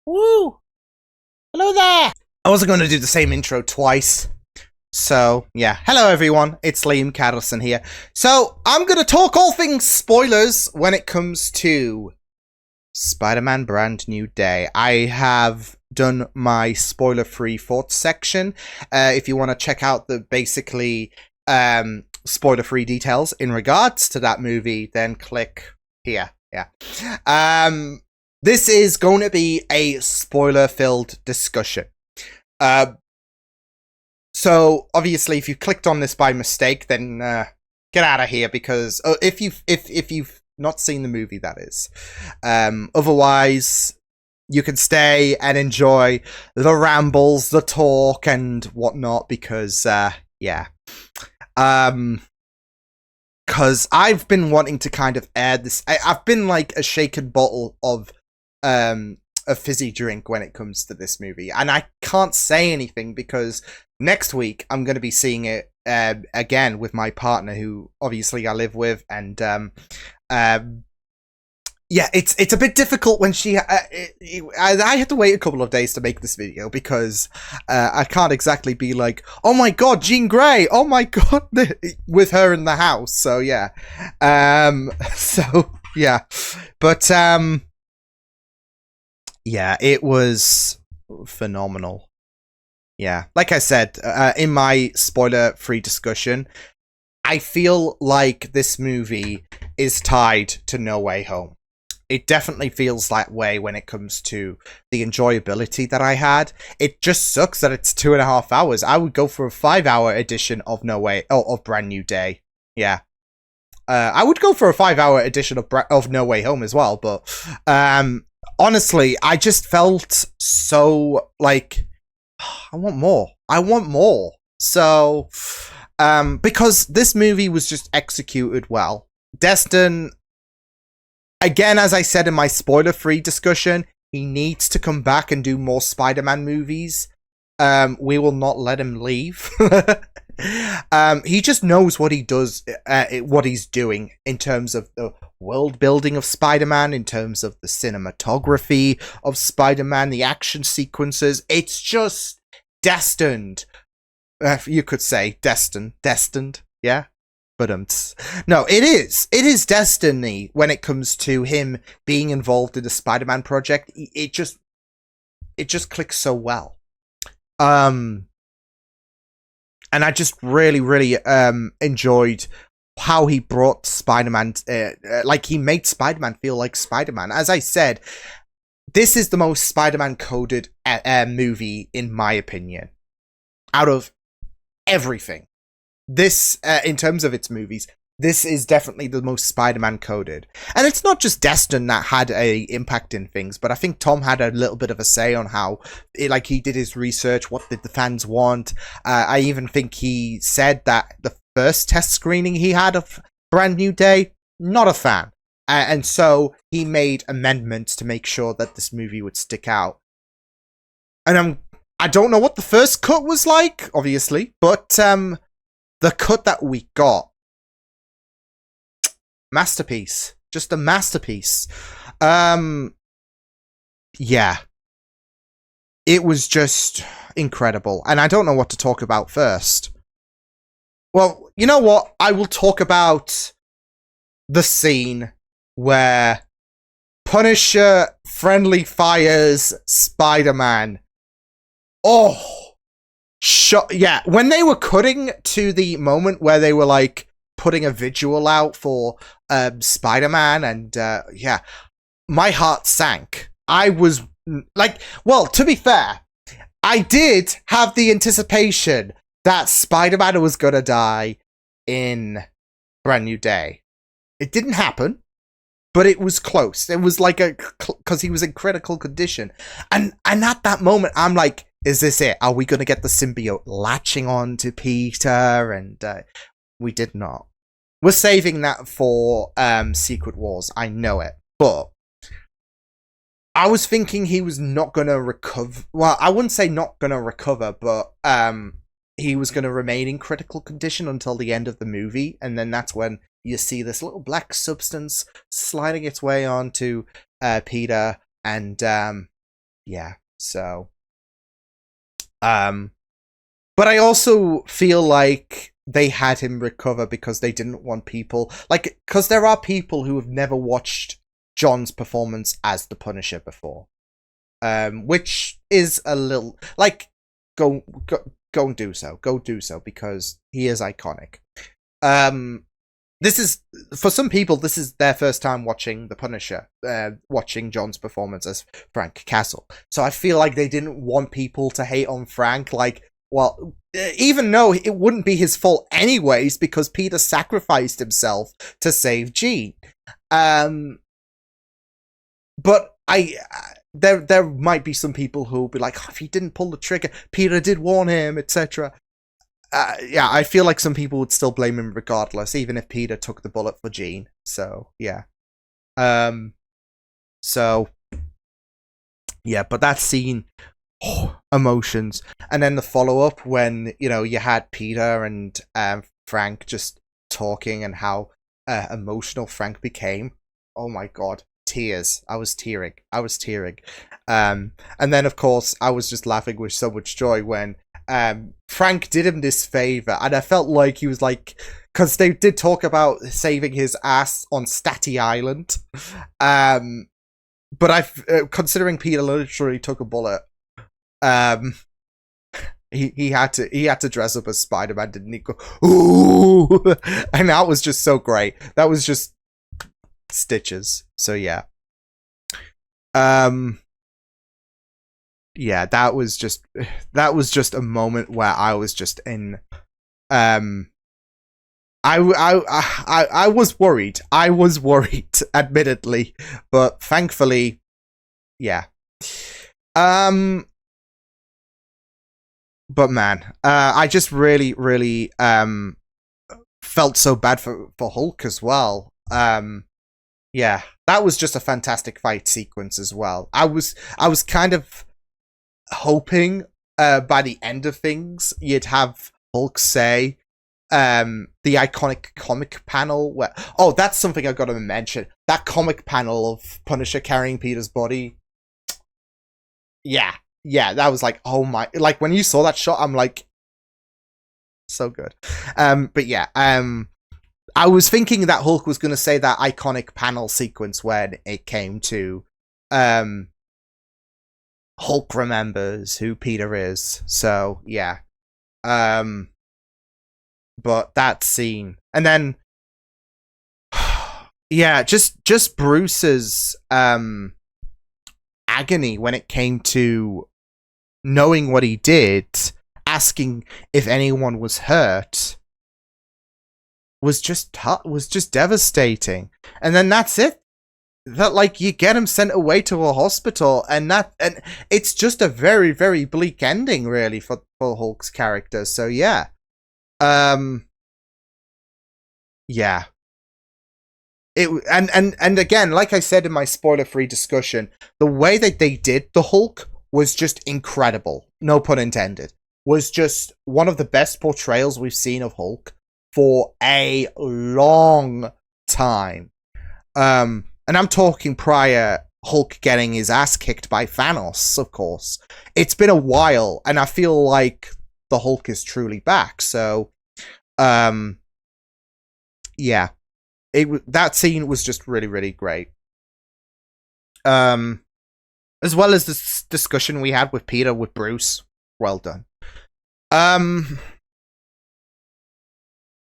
Woo! Hello there! I wasn't going to do the same intro twice. So, yeah. Hello, everyone. It's Liam Caddleson here. So, I'm going to talk all things spoilers when it comes to Spider-Man Brand New Day. I have done my spoiler-free thoughts section. If you want to check out the basically spoiler-free details in regards to that movie, then click here. Yeah. This is going to be a spoiler-filled discussion. So obviously, if you clicked on this by mistake, then get out of here because if you've not seen the movie, that is. Otherwise, you can stay and enjoy the rambles, the talk, and whatnot. Because yeah. Because I've been wanting to kind of air this. I've been like a shaken bottle of a fizzy drink when it comes to this movie, and I can't say anything because next week I'm going to be seeing it again with my partner, who obviously I live with, and yeah, it's a bit difficult when she. I had to wait a couple of days to make this video because I can't exactly be like, oh my god, Jean Grey, oh my god, with her in the house. So yeah, so yeah, but yeah, it was phenomenal. Yeah, like I said in my spoiler-free discussion, I feel like this movie is tied to No Way Home. It definitely feels that way when it comes to the enjoyability that I had. It just sucks that it's 2.5 hours. I would go for a 5-hour edition of of Brand New Day. Yeah. I would go for a 5-hour edition of No Way Home as well, but honestly, I just felt so like I want more. I want more. So because this movie was just executed well. Destin, again, as I said in my spoiler-free discussion, he needs to come back and do more Spider-Man movies. We will not let him leave. He just knows what he does, what he's doing in terms of the world building of Spider-Man, in terms of the cinematography of Spider-Man, the action sequences. It's just destined. You could say destined. Yeah. But no, it is destiny when it comes to him being involved in the Spider-Man project. It just clicks so well. And I just really enjoyed how he brought Spider-Man, like he made Spider-Man feel like Spider-Man. As I said, this is the most Spider-Man coded movie in my opinion, out of everything. This, in terms of its movies, this is definitely the most Spider-Man coded. And it's not just Destin that had a impact in things, but I think Tom had a little bit of a say on how, like, he did his research, what did the fans want. I even think he said that the first test screening he had of Brand New Day, not a fan. And so he made amendments to make sure that this movie would stick out. And I don't know what the first cut was like, obviously, but the cut that we got, masterpiece. Just a masterpiece. Yeah. It was just incredible. And I don't know what to talk about first. Well, you know what? I will talk about the scene where Punisher friendly fires Spider-Man. Oh! Yeah, when they were cutting to the moment where they were like putting a visual out for Spider-Man, and yeah, my heart sank. I was like, well, to be fair, I did have the anticipation that Spider-Man was gonna die in Brand New Day. It didn't happen, but it was close. It was like because he was in critical condition, and at that moment, I'm like, is this it? Are we going to get the symbiote latching on to Peter? And we did not. We're saving that for Secret Wars. I know it. But I was thinking he was not going to recover. Well, I wouldn't say not going to recover, but he was going to remain in critical condition until the end of the movie. And then that's when you see this little black substance sliding its way onto Peter. And yeah. So, um, but I also feel like they had him recover because they didn't want people like because there are people who have never watched John's performance as the Punisher before, which is a little like go and do so, go do so because he is iconic. Um, this is for some people this is their first time watching the Punisher, watching John's performance as Frank Castle. So I feel like they didn't want people to hate on Frank. Like, well, even though it wouldn't be his fault anyways because Peter sacrificed himself to save Jean. But there might be some people who will be like, oh, if he didn't pull the trigger, Peter did warn him, etc. Yeah, I feel like some people would still blame him regardless, even if Peter took the bullet for Jean. So yeah, um, so yeah, but that scene, emotions, and then the follow up when you had Peter and Frank just talking and how emotional Frank became. Oh my god, tears! I was tearing. And then of course I was just laughing with so much joy when Frank did him this favor, and I felt like he was like, because they did talk about saving his ass on Staty Island, but considering Peter literally took a bullet, um, he had to dress up as Spider-Man, didn't he? Go, ooh, and that was just so great. That was just stitches. So yeah, yeah, that was just a moment where I was just in. I was worried. I was worried, admittedly, but thankfully, yeah. But man, I just really, really felt so bad for Hulk as well. Yeah, that was just a fantastic fight sequence as well. I was kind of hoping by the end of things you'd have Hulk say the iconic comic panel where that's something I've got to mention. That comic panel of Punisher carrying Peter's body. Yeah, that was like, oh my, like when you saw that shot, I'm like, so good. But yeah, I was thinking that Hulk was going to say that iconic panel sequence when it came to Hulk remembers who Peter is. So yeah. But that scene, and then yeah, just Bruce's agony when it came to knowing what he did, asking if anyone was hurt, was just devastating. And then that's it. That like you get him sent away to a hospital, and it's just a very, very bleak ending, really, for Hulk's character. So yeah, yeah. It and again, like I said in my spoiler-free discussion, the way that they did the Hulk was just incredible. No pun intended. Was just one of the best portrayals we've seen of Hulk for a long time. And I'm talking prior Hulk getting his ass kicked by Thanos, of course. It's been a while, and I feel like the Hulk is truly back. So, yeah. That scene was just really, really great. As well as this discussion we had with Peter with Bruce. Well done.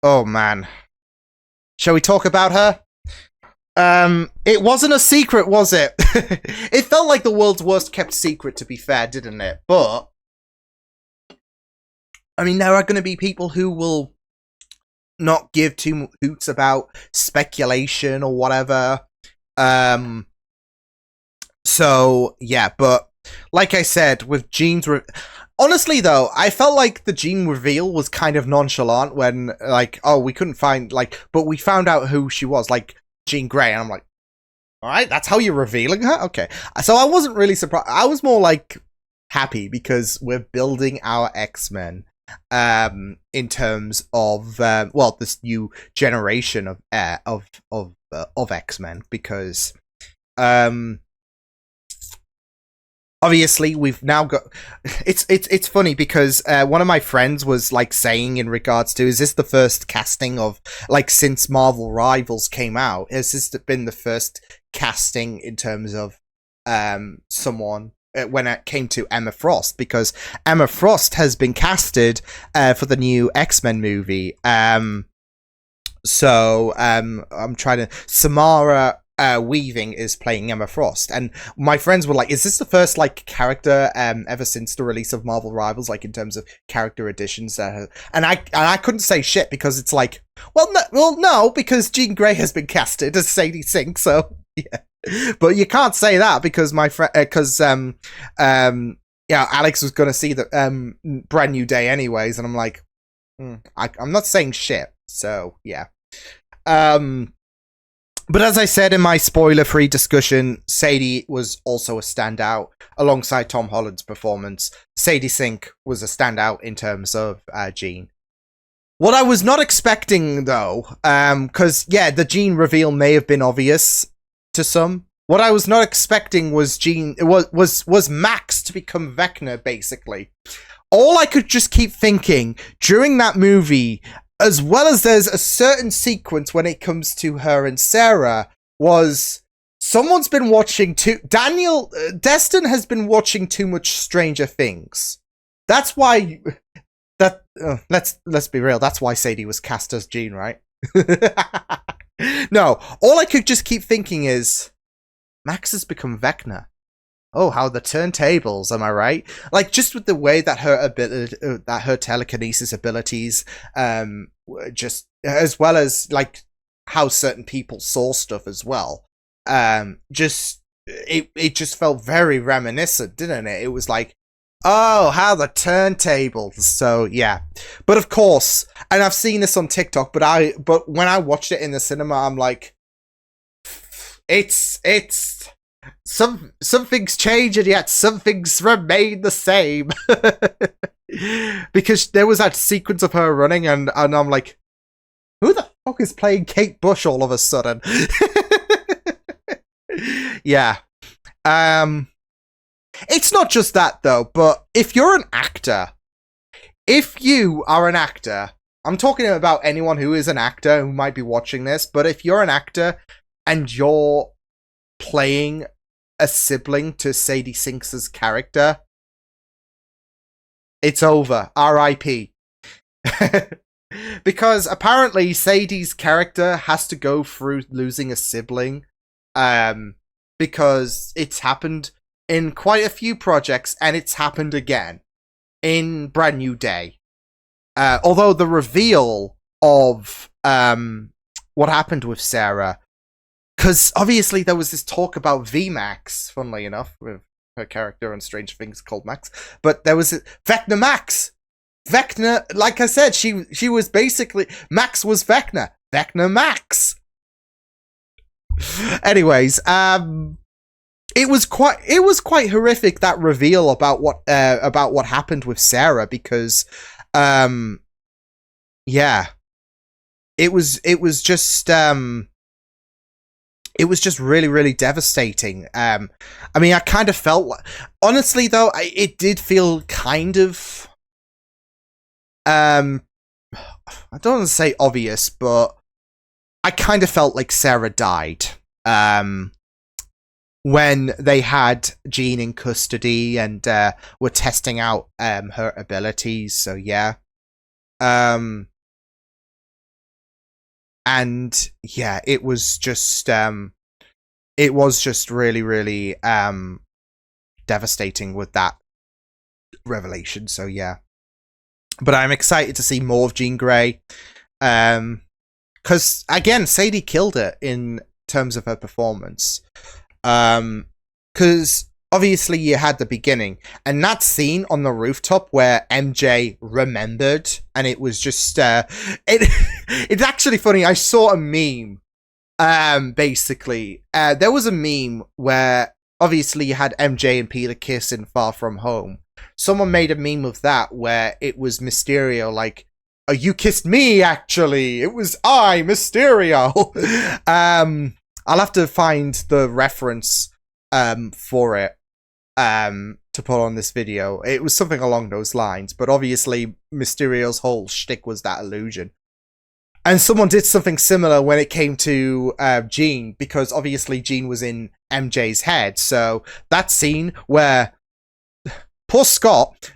Oh man. Shall we talk about her? It wasn't a secret, was it? It felt like the world's worst kept secret, to be fair, didn't it? But I mean, there are going to be people who will not give two hoots about speculation or whatever. So yeah, but like I said, with Jean's honestly though, I felt like the Jean reveal was kind of nonchalant when like, oh, we couldn't find but we found out who she was, like Jean Grey, and I'm like, all right, that's how you're revealing her? Okay. So I wasn't really surprised. I was more like happy because we're building our X-Men in terms of this new generation of X-Men, because obviously we've now got it's funny because one of my friends was like saying in regards to, is this the first casting of, like, since Marvel Rivals came out, has this been the first casting in terms of someone when it came to Emma Frost, because Emma Frost has been casted for the new X-Men movie. I'm trying to, Samara Weaving is playing Emma Frost, and my friends were like, is this the first like character ever since the release of Marvel Rivals, like in terms of character additions and I couldn't say shit, because it's like, no, because Jean Grey has been casted as Sadie Sink, so yeah. But you can't say that because my friend, because yeah, Alex was gonna see the Brand New Day anyways, and I'm like, I'm not saying shit, so yeah. But as I said in my spoiler-free discussion, Sadie was also a standout alongside Tom Holland's performance. Sadie Sink was a standout in terms of Jean. What I was not expecting, though, because yeah, the Jean reveal may have been obvious to some. What I was not expecting was was Max to become Vecna, basically. All I could just keep thinking during that movie, as well as there's a certain sequence when it comes to her and Sarah, was someone's been watching Destin has been watching too much Stranger Things. That's why let's be real, that's why Sadie was cast as Jean, right? No, all I could just keep thinking is Max has become Vecna. Oh, how the turntables, am I right? Like, just with the way that her telekinesis abilities, just as well as like how certain people saw stuff as well. It just felt very reminiscent, didn't it? It was like, oh, how the turntables. So yeah, but of course, and I've seen this on TikTok, but when I watched it in the cinema, I'm like, it's. Something's changed and yet some things remain the same. Because there was that sequence of her running and I'm like, who the fuck is playing Kate Bush all of a sudden? Yeah. It's not just that though, but if you are an actor, I'm talking about anyone who is an actor who might be watching this, but if you're an actor and you're playing a sibling to Sadie Sink's character, it's over. R.I.P. Because apparently Sadie's character has to go through losing a sibling, because it's happened in quite a few projects, and it's happened again in Brand New Day. Although the reveal of what happened with Sarah, because obviously there was this talk about VMAX, funnily enough, with her character on Strange Things called Max. But there was Vecna Max. Vecna, like I said, she was basically, Max was Vecna. Vecna Max. Anyways, it was quite horrific, that reveal about what happened with Sarah, because yeah, it was just really, really devastating. I mean, I kind of felt like, honestly though, it did feel kind of, I don't want to say obvious, but I kind of felt like Sarah died when they had Jean in custody and were testing out her abilities. So yeah. And yeah, it was just really, really devastating with that revelation. So yeah, but I'm excited to see more of Jean Grey, because again, Sadie killed it in terms of her performance. Because obviously you had the beginning and that scene on the rooftop where MJ remembered, and it was just it's actually funny. I saw a meme. Basically, there was a meme where obviously you had MJ and Peter kissing Far From Home. Someone made a meme of that where it was Mysterio like, oh, you kissed me, actually. It was I, Mysterio. I'll have to find the reference for it. to put on this video. It was something along those lines, but obviously Mysterio's whole shtick was that illusion. And someone did something similar when it came to Jean, because obviously Jean was in MJ's head. So that scene where poor Scott,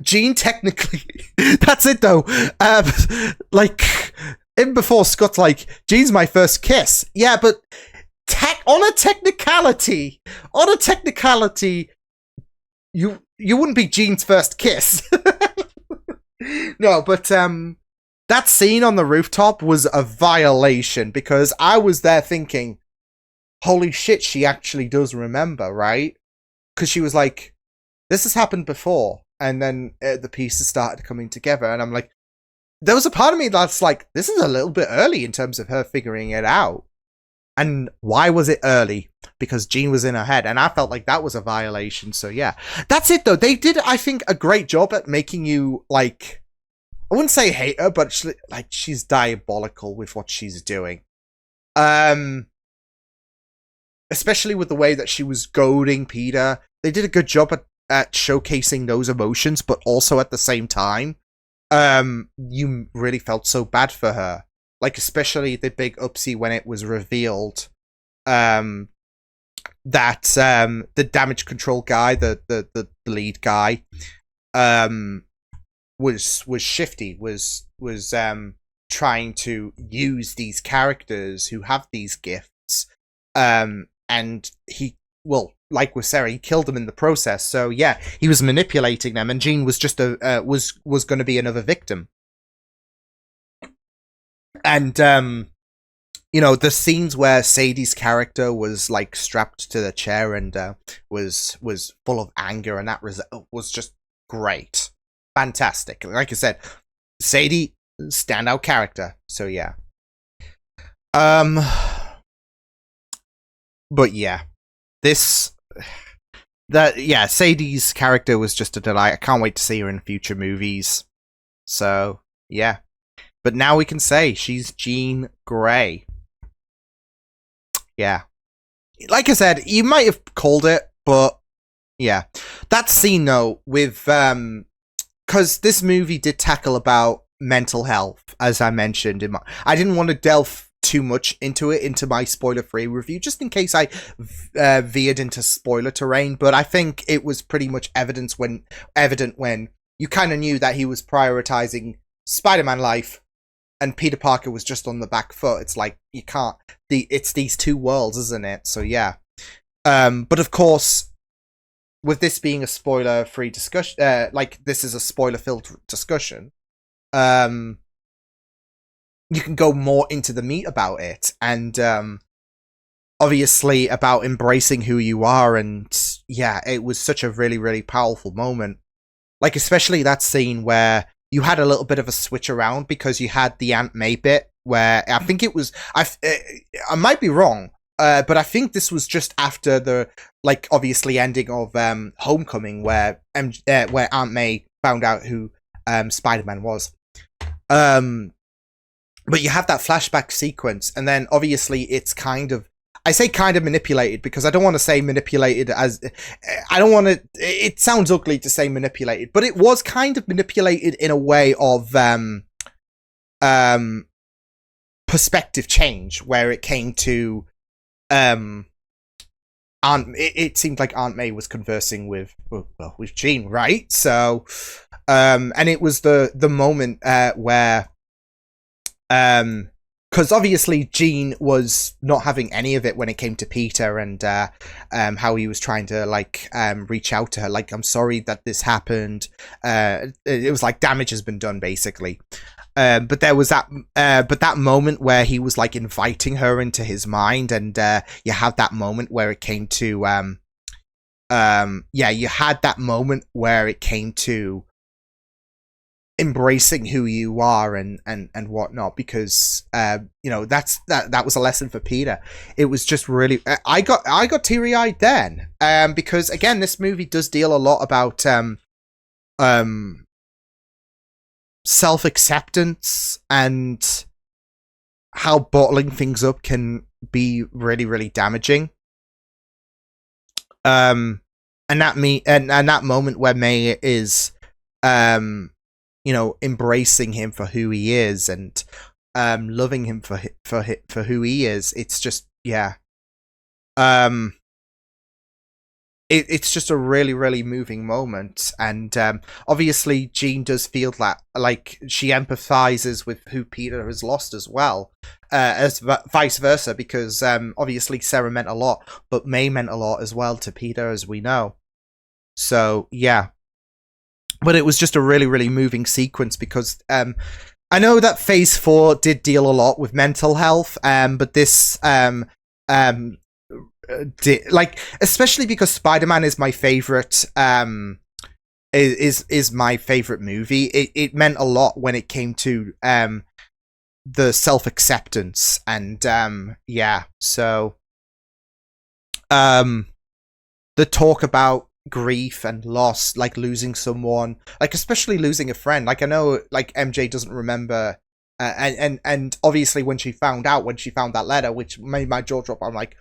Jean technically, that's it though. Like, even before Scott's like, Jean's my first kiss. Yeah, but on a technicality, you wouldn't be Jean's first kiss. No, but that scene on the rooftop was a violation, because I was there thinking, holy shit, she actually does remember, right? Because she was like, this has happened before, and then the pieces started coming together, and I'm like, there was a part of me that's like, this is a little bit early in terms of her figuring it out. And why was it early? Because Jean was in her head, and I felt like that was a violation. So yeah, that's it though. They did, I think, a great job at making you, like, I wouldn't say hate her, but she's diabolical with what she's doing. Especially with the way that she was goading Peter. They did a good job at showcasing those emotions, but also at the same time, you really felt so bad for her. Like, especially the big upsie when it was revealed that the damage control guy, the lead guy, was shifty, was trying to use these characters who have these gifts, and he, well, like with Sarah, he killed them in the process. So yeah, he was manipulating them, and Jean was just was going to be another victim. And you know, the scenes where Sadie's character was like strapped to the chair and was full of anger, and that was just great, fantastic. Like I said, Sadie, standout character. So yeah. But yeah, Sadie's character was just a delight. I can't wait to see her in future movies. So yeah. But now we can say she's Jean Grey. Yeah. Like I said, you might have called it, but yeah. That scene though, with because this movie did tackle about mental health, as I mentioned in my, I didn't want to delve too much into my spoiler-free review, just in case I veered into spoiler terrain, but I think it was pretty much evident when you kind of knew that he was prioritizing Spider-Man life and Peter Parker was just on the back foot. It's like, you can't, it's these two worlds, isn't it? So yeah. But of course, with this being a spoiler-free discussion, like this is a spoiler-filled discussion, you can go more into the meat about it, and obviously about embracing who you are, and yeah, it was such a really, really powerful moment. Like, especially that scene where you had a little bit of a switch around, because you had the Aunt May bit where I think it was, I might be wrong, but I think this was just after the, like, obviously ending of Homecoming, where Aunt May found out who Spider-Man was. But you have that flashback sequence, and then obviously it's kind of, I say kind of manipulated, because I don't want to say manipulated as, I don't want to, it sounds ugly to say manipulated, but it was kind of manipulated in a way of perspective change, where it came to it seemed like Aunt May was conversing with Jean, right? So and it was the moment where because obviously Jean was not having any of it when it came to Peter, and how he was trying to, like, reach out to her, like, I'm sorry that this happened. It was like damage has been done, basically. But there was that moment where he was, like, inviting her into his mind, and you had that moment where it came to you had that moment where it came to embracing who you are and whatnot, because you know, that was a lesson for Peter. It was just really, I got teary-eyed then, because again, this movie does deal a lot about self-acceptance and how bottling things up can be really, really damaging. and that moment where May is, um, embracing him for who he is and loving him for who he is. It's just yeah. Um, it's just a really really moving moment, and obviously Jean does feel that like she empathizes with who Peter has lost as well, as vice versa, because obviously Sarah meant a lot, but May meant a lot as well to Peter, as we know. So yeah, but it was just a really really moving sequence because I know that Phase 4 did deal a lot with mental health, but this um like, especially because Spider-Man is my favorite, is my favorite movie. It meant a lot when it came to the self-acceptance, and yeah, so the talk about grief and loss, like losing someone, like especially losing a friend. Like I know like MJ doesn't remember, and obviously when she found that letter, which made my jaw drop, I'm like,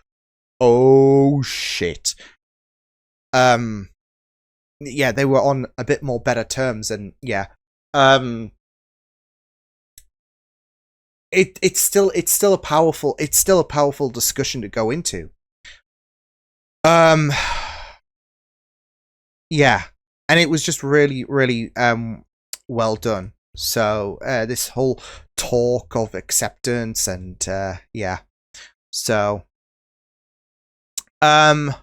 oh shit. Yeah, they were on a bit more better terms, and yeah. It's still a powerful discussion to go into. Yeah. And it was just really, really well done. So this whole talk of acceptance and yeah. So but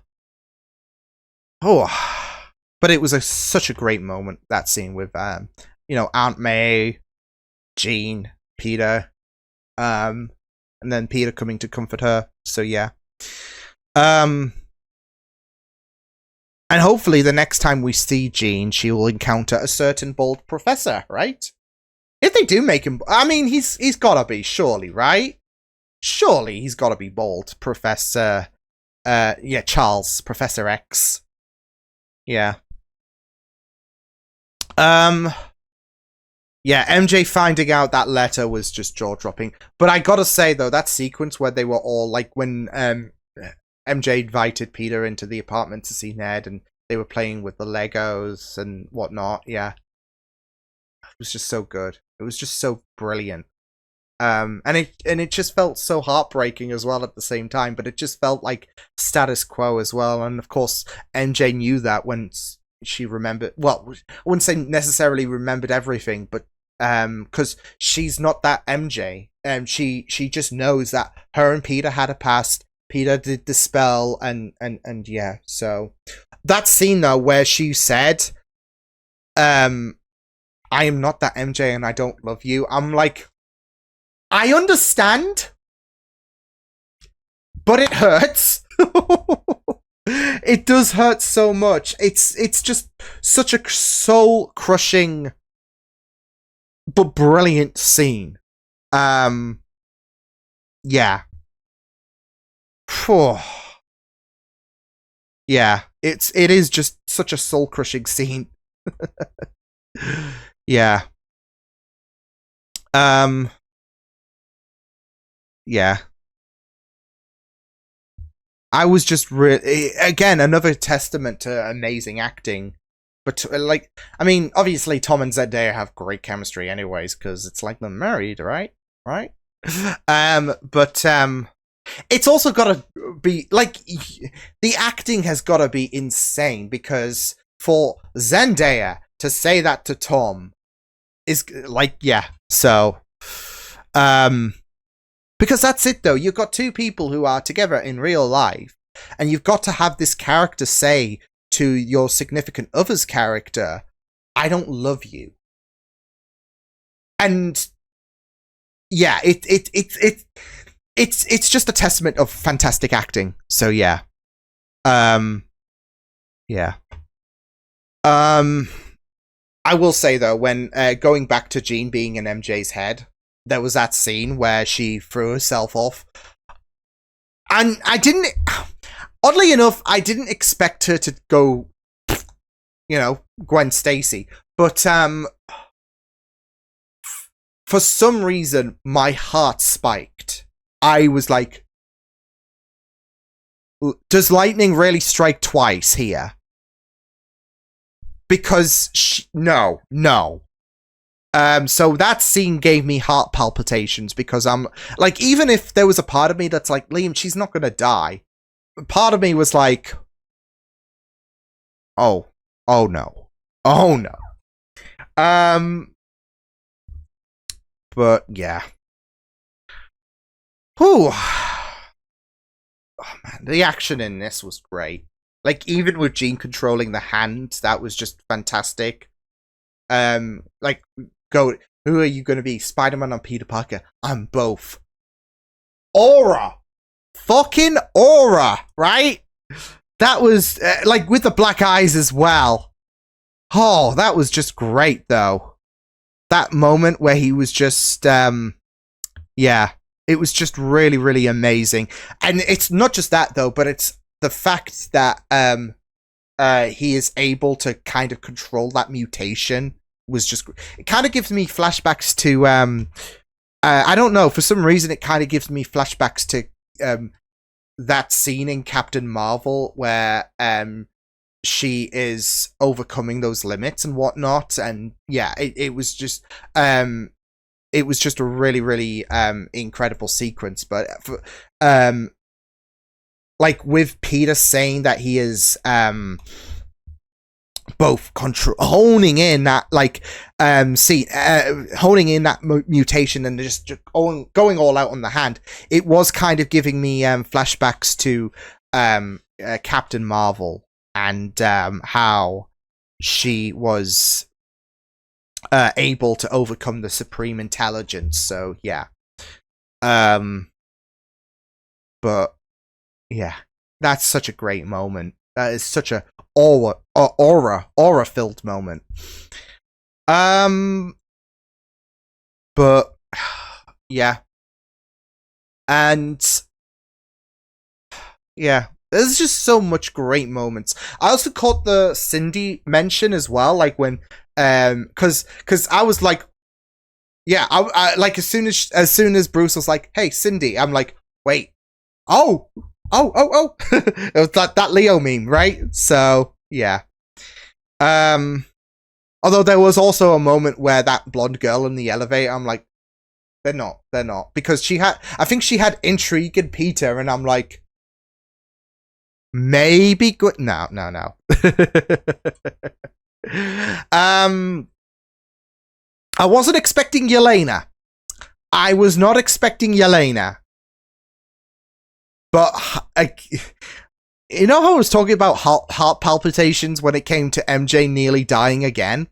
it was such a great moment, that scene with Aunt May, Jean, Peter, and then Peter coming to comfort her. So yeah. And hopefully the next time we see Jean, she will encounter a certain bald professor, right? If they do make him, I mean, he's gotta be, surely, right? Surely he's gotta be bald, Professor. Yeah, Charles, Professor X. Yeah. Yeah, MJ finding out that letter was just jaw dropping. But I gotta say though, that sequence where they were all like, when MJ invited Peter into the apartment to see Ned, and they were playing with the Legos and whatnot. Yeah, it was just so good. It was just so brilliant. And it just felt so heartbreaking as well at the same time. But it just felt like status quo as well. And of course, MJ knew that when she remembered. Well, I wouldn't say necessarily remembered everything, but because she's not that MJ. She just knows that her and Peter had a past. Peter did the spell, and yeah. So that scene though, where she said, "I am not that MJ, and I don't love you." I'm like, I understand, but it hurts. It does hurt so much. It's just such a soul crushing but brilliant scene. Yeah. Yeah, it is just such a soul crushing scene. Yeah. Yeah. I was just again, another testament to amazing acting. But like, I mean, obviously Tom and Zendaya have great chemistry anyways, because it's like they're married, right? Right? But it's also got to be like, the acting has got to be insane, because for Zendaya to say that to Tom is like, yeah. So because that's it though, you've got two people who are together in real life, and you've got to have this character say to your significant other's character, I don't love you. And yeah, it's just a testament of fantastic acting. So yeah. Yeah. I will say though, when going back to Jean being in MJ's head, there was that scene where she threw herself off. And I didn't, oddly enough, I didn't expect her to go, Gwen Stacy. But for some reason, my heart spiked. I was like, does lightning really strike twice here? because no. So that scene gave me heart palpitations because I'm like, even if there was a part of me that's like, Liam, she's not gonna die. Part of me was like, oh no. Oh no. But yeah. Whew. Oh man, the action in this was great. Like, even with Jean controlling the hand, that was just fantastic. Like, go, who are you gonna be? Spider-Man or Peter Parker? I'm both. Aura! Fucking aura, right? That was, like, with the black eyes as well. Oh, that was just great, though. That moment where he was just, yeah, it was just really, really amazing. And it's not just that, though, but it's the fact that, he is able to kind of control that mutation was just, it kind of gives me flashbacks to, I don't know, for some reason it kind of gives me flashbacks to, that scene in Captain Marvel where, she is overcoming those limits and whatnot, and yeah, it was just a really, really incredible sequence. But like with Peter saying that he is both honing in that honing in that mutation and just going all out on the hand, it was kind of giving me flashbacks to Captain Marvel and how she was able to overcome the supreme intelligence. So yeah, but yeah, that's such a great moment. That is such a aura filled moment. But yeah, and yeah, there's just so much great moments. I also caught the Cindy mention as well, like when because I was like, yeah, I like as soon as Bruce was like, hey Cindy, I'm like, wait, oh. It was that Leo meme, right? So yeah. Although there was also a moment where that blonde girl in the elevator, I'm like, they're not, because I think she had intrigue in Peter, and I'm like, maybe good. No. I wasn't expecting Yelena. I was not expecting Yelena. But, you know how I was talking about heart palpitations when it came to MJ nearly dying again?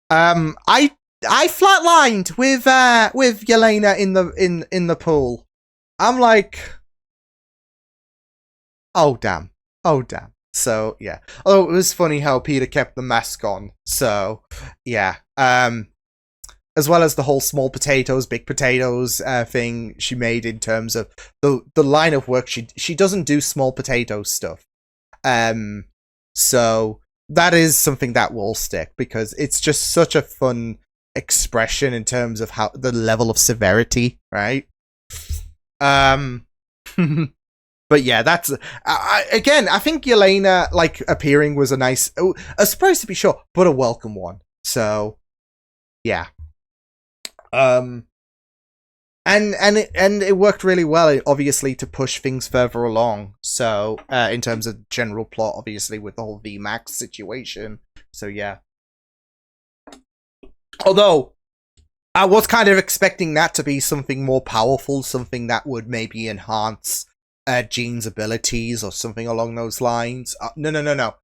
I flatlined with Yelena in the pool. I'm like, oh damn. So yeah. Oh, it was funny how Peter kept the mask on. So yeah. As well as the whole small potatoes, big potatoes thing she made in terms of the line of work. She doesn't do small potato stuff. So that is something that will stick because it's just such a fun expression in terms of how the level of severity, right? But yeah, that's again, I think Yelena like appearing was a surprise to be sure, but a welcome one. So yeah. And it worked really well, obviously, to push things further along. So, in terms of general plot, obviously, with the whole VMAX situation. So, yeah. Although, I was kind of expecting that to be something more powerful, something that would maybe enhance Jean's abilities or something along those lines. No.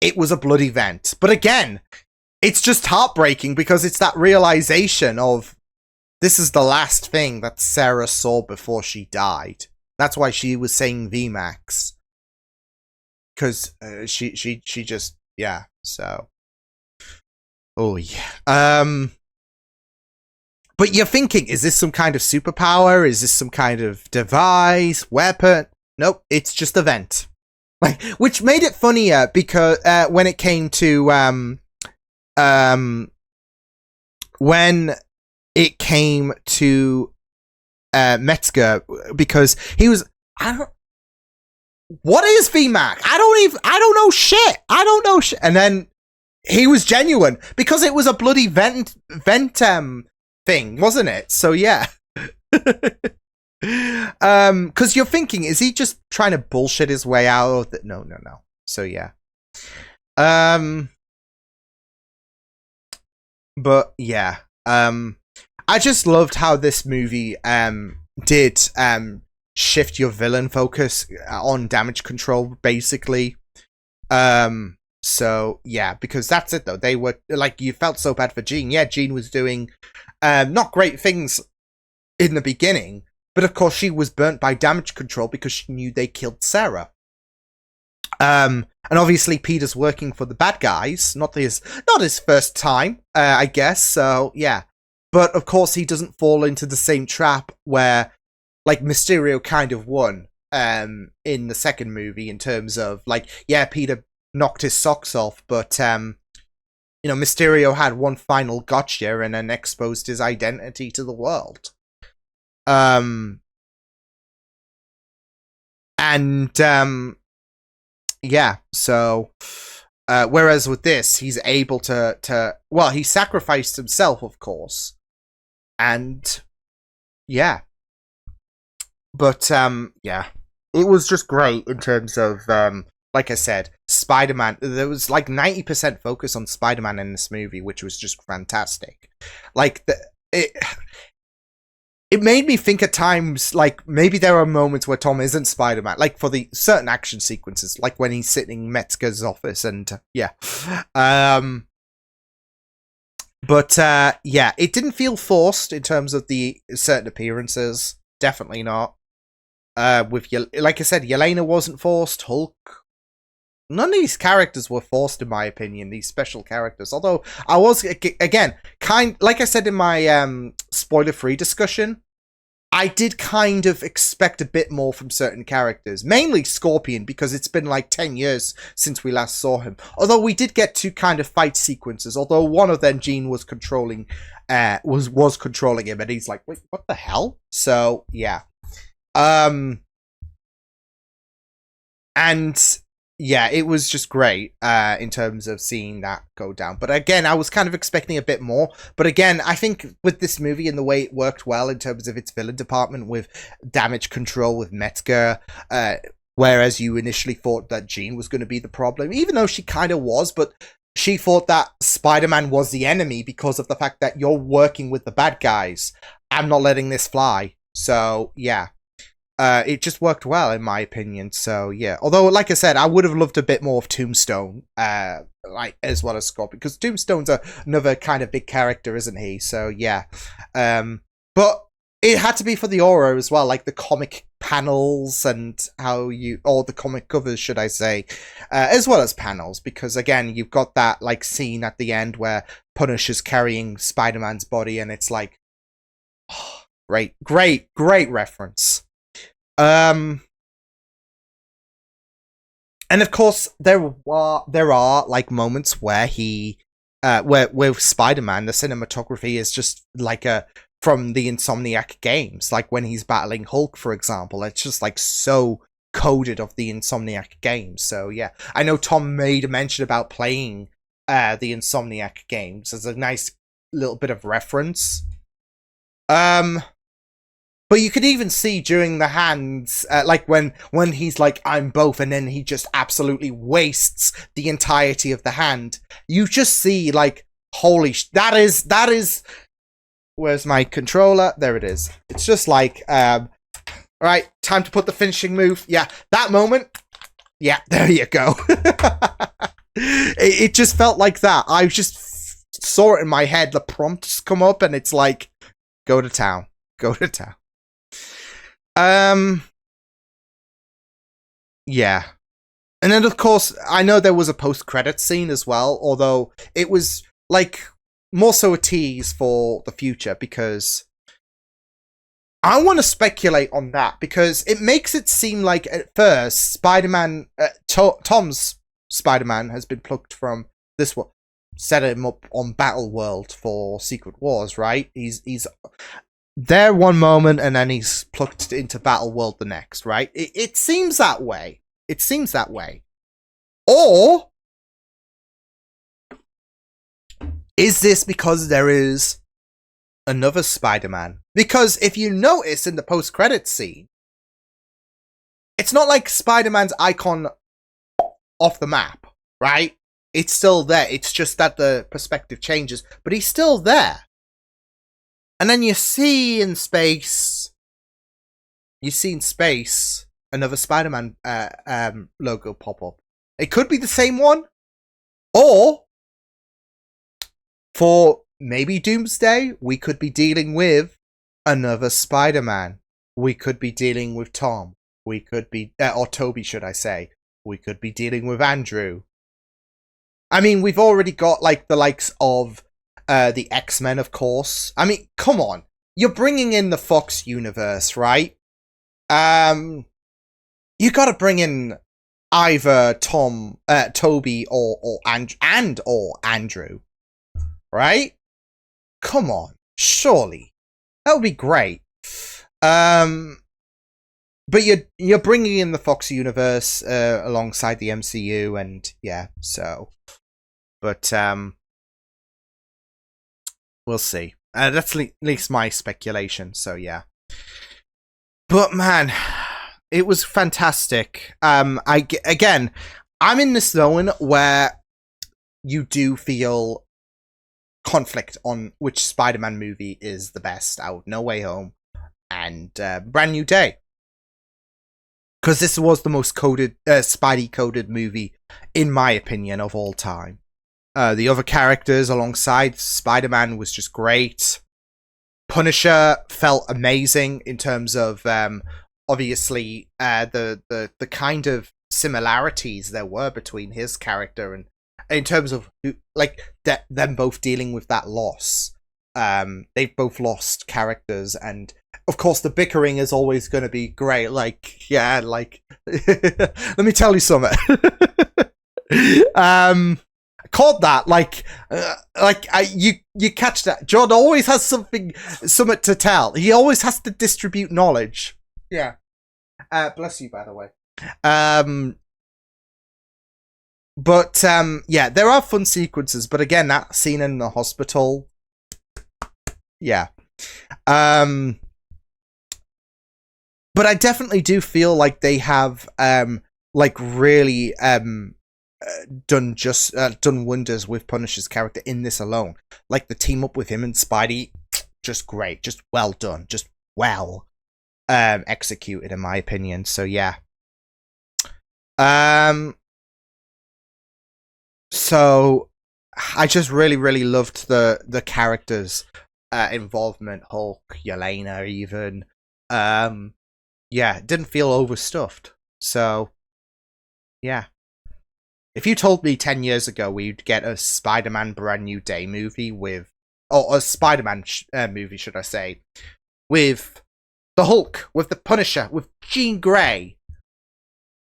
It was a blood event. But again, it's just heartbreaking because it's that realization of this is the last thing that Sarah saw before she died. That's why she was saying VMAX. Because she just, yeah, so. Oh, yeah. But you're thinking, is this some kind of superpower? Is this some kind of device, weapon? Nope, it's just a vent. Like, which made it funnier because when it came to when it came to Metzger, because he was what is VMAC? I don't know shit. I don't know shit. And then he was genuine because it was a bloody vent thing, wasn't it? So yeah. Because you're thinking, is he just trying to bullshit his way out of it? No. So yeah. But yeah. I just loved how this movie did shift your villain focus on damage control, basically. So yeah, because that's it though. They were like, you felt so bad for Jean. Yeah, Jean was doing not great things in the beginning, but of course she was burnt by damage control because she knew they killed Sarah. And obviously Peter's working for the bad guys, not his first time, I guess. So yeah, but of course he doesn't fall into the same trap where like Mysterio kind of won in the second movie, in terms of like, yeah, Peter knocked his socks off, but you know, Mysterio had one final gotcha and then exposed his identity to the world. Yeah, so whereas with this, he's able to well, he sacrificed himself, of course, and yeah, but yeah, it was just great in terms of like I said, Spider-Man. There was like 90% focus on Spider-Man in this movie, which was just fantastic. Like it made me think at times, like, maybe there are moments where Tom isn't Spider-Man, like for the certain action sequences, like when he's sitting in Metzger's office, and yeah. But yeah, it didn't feel forced in terms of the certain appearances. Definitely not. With like I said, Yelena wasn't forced. Hulk. None of these characters were forced, in my opinion. These special characters, although I was again like I said in my spoiler-free discussion, I did kind of expect a bit more from certain characters, mainly Scorpion, because it's been like 10 years since we last saw him. Although we did get two kind of fight sequences, although one of them Jean was controlling, was controlling him, and he's like, wait, what the hell? So yeah, and yeah, it was just great in terms of seeing that go down. But again, I was kind of expecting a bit more. But again, I think with this movie and the way it worked well in terms of its villain department with damage control with Metzger, whereas you initially thought that Jean was going to be the problem, even though she kind of was, but she thought that Spider-Man was the enemy because of the fact that you're working with the bad guys. I'm not letting this fly. So, yeah. It just worked well, in my opinion. So yeah, although like I said, I would have loved a bit more of Tombstone, like as well as Scorpion, because Tombstone's another kind of big character, isn't he? So yeah, but it had to be for the aura as well, like the comic panels and or the comic covers, should I say, as well as panels, because again, you've got that like scene at the end where Punisher's carrying Spider-Man's body, and it's like, oh, great reference. And of course there are like moments where where with Spider-Man the cinematography is just like from the Insomniac games, like when he's battling Hulk, for example. It's just like so coded of the Insomniac games. So yeah, I know Tom made a mention about playing the Insomniac games as a nice little bit of reference. But you could even see during the hands, like when he's like, I'm both, and then he just absolutely wastes the entirety of the hand. You just see like, holy that is, where's my controller? There it is. It's just like, right, time to put the finishing move. Yeah, that moment. Yeah, there you go. it just felt like that. I just saw it in my head. The prompts come up and it's like, go to town. Go to town. Yeah. And then of course, I know there was a post-credit scene as well, although it was like more so a tease for the future, because I want to speculate on that, because it makes it seem like at first Spider-Man, Tom's Spider-Man has been plucked from this one, set him up on Battle World for Secret Wars, right? He's there one moment and then he's plucked into Battle World the next, right? It seems that way. It seems that way. Or is this because there is another Spider-Man? Because if you notice in the post-credits scene, it's not like Spider-Man's icon off the map, right? It's still there. It's just that the perspective changes, but he's still there. And then you see in space another Spider-Man logo pop up. It could be the same one, or for maybe Doomsday, we could be dealing with another Spider-Man. We could be dealing with Tom. We could be, or Toby, should I say. We could be dealing with Andrew. I mean, we've already got like the likes of the X-Men, of course. I mean, come on. You're bringing in the Fox universe, right? You gotta bring in either Toby or Andrew, right? Come on, surely that would be great. But you're bringing in the Fox universe alongside the MCU, and yeah, so. But we'll see. That's at least my speculation. So yeah. But man, it was fantastic. I'm in this zone where you do feel conflict on which Spider-Man movie is the best out. No Way Home and Brand New Day. Because this was the most Spidey-coded movie, in my opinion, of all time. The other characters alongside Spider-Man was just great. Punisher felt amazing in terms of, obviously, the kind of similarities there were between his character and in terms of, them both dealing with that loss. They've both lost characters, and of course the bickering is always going to be great. Let me tell you something. Called that you catch that. John always has something to tell. He always has to distribute knowledge. Yeah. Bless you, by the way. But yeah, there are fun sequences, but again, that scene in the hospital, yeah. But I definitely do feel like they have really done wonders with Punisher's character in this alone. Like the team up with him and Spidey, just great, just well done, just well executed in my opinion. So yeah. So I just really loved the characters' involvement. Hulk, Yelena, even. Yeah, it didn't feel overstuffed. So yeah. If you told me 10 years ago we'd get a Spider-Man Brand New Day movie or a Spider-Man movie, should I say, with the Hulk, with the Punisher, with Jean Grey,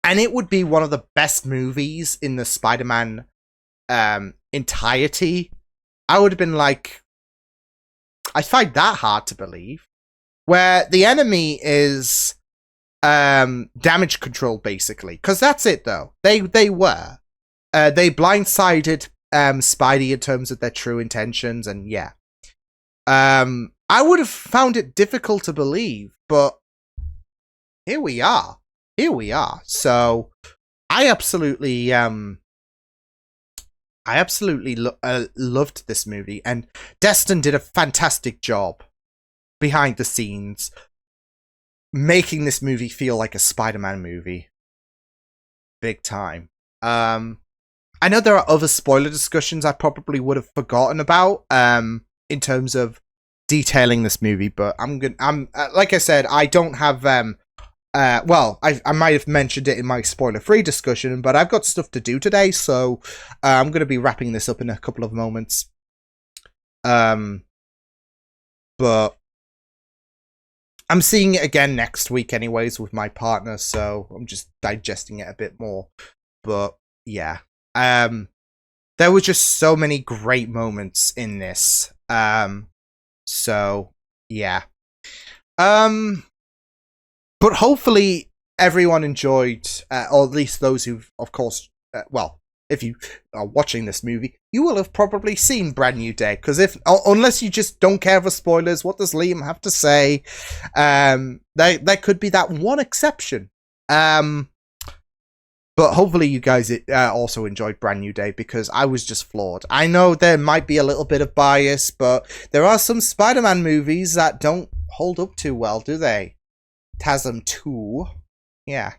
and it would be one of the best movies in the Spider-Man entirety, I would have been like, I find that hard to believe. Where the enemy is damage control, basically. Because that's it, though. They were. They blindsided Spidey in terms of their true intentions, and yeah. I would have found it difficult to believe, but here we are. Here we are. So, I absolutely loved this movie, and Destin did a fantastic job behind the scenes, making this movie feel like a Spider-Man movie. Big time. I know there are other spoiler discussions I probably would have forgotten about in terms of detailing this movie, but I'm like I said, I don't have I might have mentioned it in my spoiler-free discussion, but I've got stuff to do today, so I'm going to be wrapping this up in a couple of moments. But I'm seeing it again next week anyways with my partner, so I'm just digesting it a bit more. But yeah, there were just so many great moments in this. So yeah. But hopefully everyone enjoyed, or at least those who've, of course, well, if you are watching this movie, you will have probably seen Brand New Day. Because unless you just don't care for spoilers, what does Liam have to say? There could be that one exception. But hopefully you guys also enjoyed Brand New Day, because I was just floored. I know there might be a little bit of bias, but there are some Spider-Man movies that don't hold up too well, do they? TASM 2. Yeah.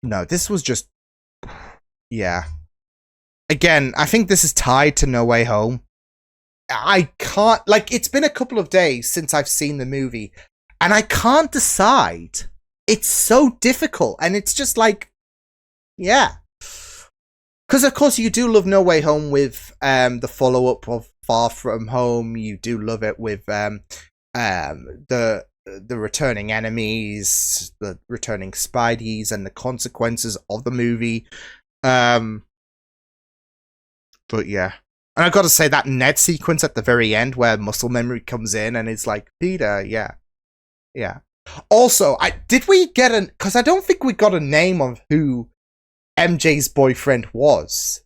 No, this was just... Yeah. Again, I think this is tied to No Way Home. I can't... Like, it's been a couple of days since I've seen the movie, and I can't decide. It's so difficult, and it's just like... Yeah. Because, of course, you do love No Way Home with the follow-up of Far From Home. You do love it with the returning enemies, the returning Spideys, and the consequences of the movie. But yeah. And I've got to say, that Ned sequence at the very end where muscle memory comes in and it's like, Peter, yeah. Yeah. Also, did we get because I don't think we got a name of who MJ's boyfriend was.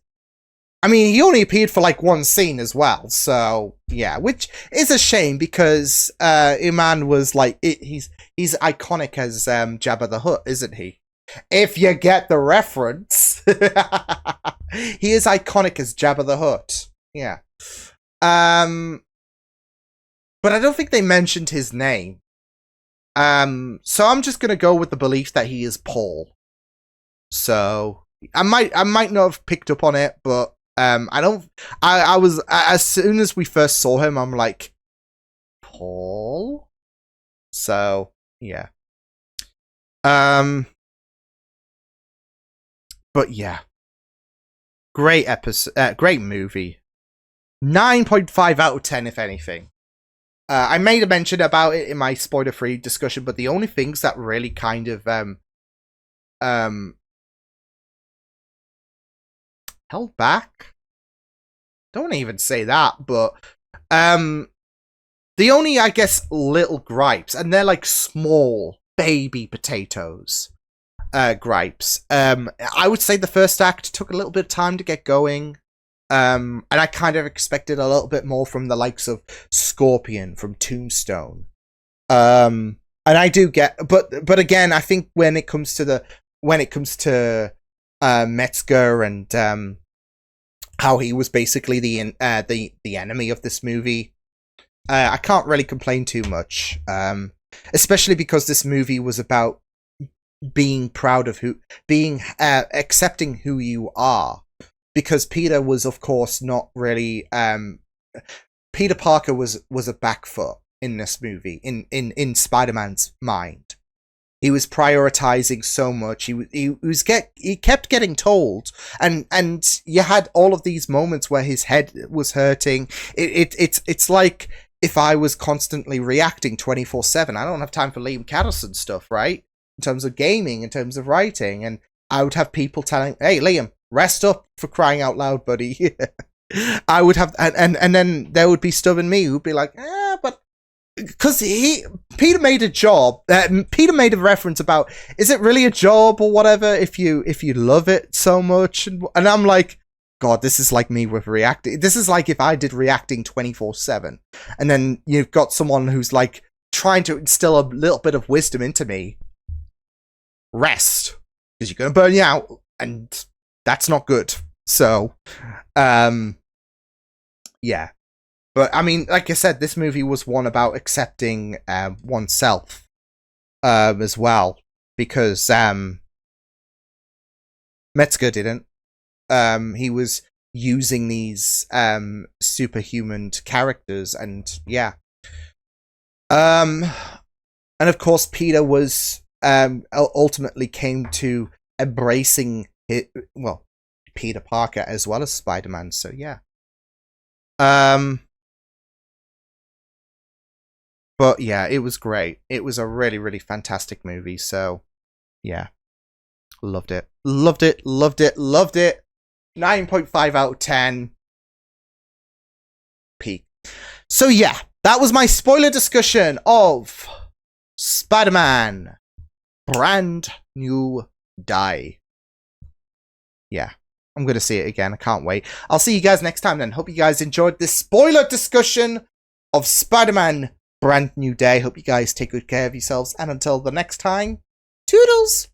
I mean, he only appeared for like one scene as well, so yeah, which is a shame because Iman was like he's iconic as Jabba the Hutt, isn't he? If you get the reference, he is iconic as Jabba the Hutt. Yeah, but I don't think they mentioned his name. So I'm just gonna go with the belief that he is Paul. So I might not have picked up on it, but I was, as soon as we first saw him, I'm like, Paul? So yeah. But yeah. Great episode, great movie. 9.5 out of 10, if anything. I made a mention about it in my spoiler-free discussion, but the only things that really kind of held back? Don't even say that, but the only, I guess, little gripes, and they're like small baby potatoes gripes. I would say the first act took a little bit of time to get going. And I kind of expected a little bit more from the likes of Scorpion from Tombstone. And I do get, but again, I think when it comes to Metzger and how he was basically the enemy of this movie, I can't really complain too much. Especially because this movie was about being proud of accepting who you are. Because Peter was, of course, not really... Peter Parker was a back foot in this movie, in Spider-Man's mind. He was prioritizing so much. He kept getting told, and you had all of these moments where his head was hurting. It's like if I was constantly reacting 24/7. I don't have time for Liam Catterson stuff, right? In terms of gaming, in terms of writing, and I would have people telling, "Hey, Liam, rest up, for crying out loud, buddy." I would have, and then there would be stubborn me who'd be like, but because Peter made a job. Peter made a reference about, is it really a job or whatever if you love it so much? And I'm like, God, this is like me with reacting. This is like if I did reacting 24/7, and then you've got someone who's like trying to instill a little bit of wisdom into me. Rest, because you're gonna burn you out, and that's not good. So, yeah. But, I mean, like I said, this movie was one about accepting oneself as well. Because Metzger didn't. He was using these superhuman characters, and yeah. And, of course, Peter was ultimately came to embracing Peter Parker as well as Spider-Man, so yeah. But yeah, it was great. It was a really, really fantastic movie, so yeah. Loved it. Loved it, loved it, loved it. 9.5 out of 10. Peak. So yeah, that was my spoiler discussion of Spider-Man Brand New Day. Yeah, I'm going to see it again. I can't wait. I'll see you guys next time then. Hope you guys enjoyed this spoiler discussion of Spider-Man Brand New Day. Hope you guys take good care of yourselves. And until the next time, toodles!